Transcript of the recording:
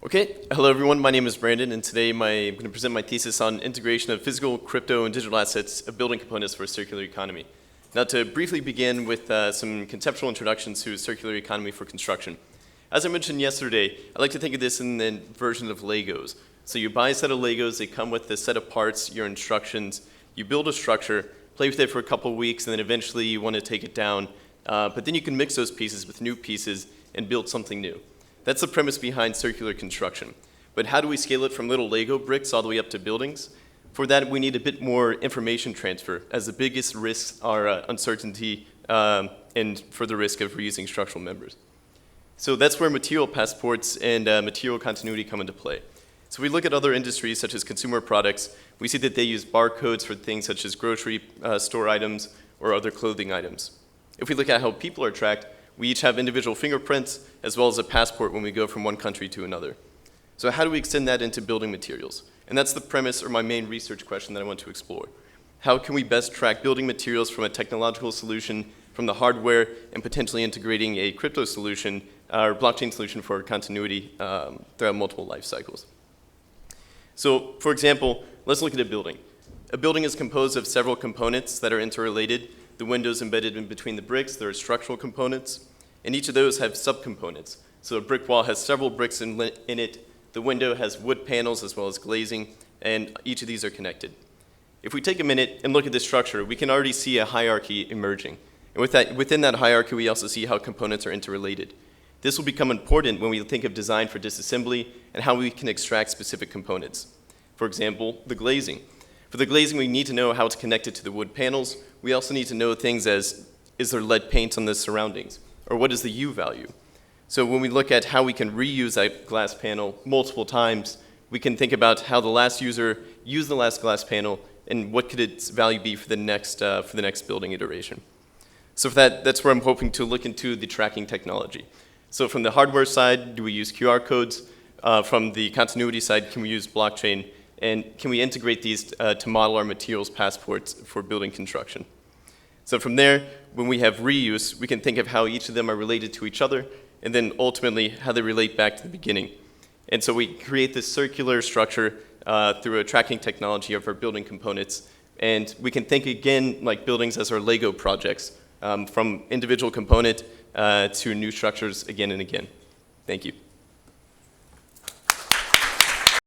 Okay, hello everyone, my name is Brandon, and today I'm going to present my thesis on integration of physical, crypto, and digital assets of building components for a circular economy. Now to briefly begin with some conceptual introductions to a circular economy for construction. As I mentioned yesterday, I like to think of this in the version of Legos. So you buy a set of Legos, they come with a set of parts, your instructions, you build a structure, play with it for a couple of weeks, and then eventually you want to take it down, but then you can mix those pieces with new pieces and build something new. That's the premise behind circular construction. But how do we scale it from little Lego bricks all the way up to buildings? For that, we need a bit more information transfer, as the biggest risks are uncertainty and further risk of reusing structural members. So that's where material passports and material continuity come into play. So we look at other industries, such as consumer products, we see that they use barcodes for things such as grocery store items or other clothing items. If we look at how people are tracked, we each have individual fingerprints as well as a passport when we go from one country to another. So how do we extend that into building materials? And that's the premise or my main research question that I want to explore. How can we best track building materials from a technological solution, from the hardware, and potentially integrating a crypto solution or blockchain solution for continuity throughout multiple life cycles? So for example, let's look at a building. A building is composed of several components that are interrelated. The windows embedded in between the bricks, there are structural components, and each of those have subcomponents. So a brick wall has several bricks in it, the window has wood panels as well as glazing, and each of these are connected. If we take a minute and look at this structure, we can already see a hierarchy emerging. And within that hierarchy, we also see how components are interrelated. This will become important when we think of design for disassembly and how we can extract specific components. For example, the glazing. For the glazing, we need to know how it's connected to the wood panels. We also need to know things as, is there lead paint on the surroundings? Or what is the U value? So when we look at how we can reuse that glass panel multiple times, we can think about how the last user used the last glass panel and what could its value be for the next building iteration. So for that's where I'm hoping to look into the tracking technology. So from the hardware side, do we use QR codes? From the continuity side, can we use blockchain? And can we integrate these to model our materials passports for building construction? So from there, when we have reuse, we can think of how each of them are related to each other, and then ultimately how they relate back to the beginning. And so we create this circular structure through a tracking technology of our building components, and we can think again like buildings as our Lego projects, from individual component to new structures again and again. Thank you.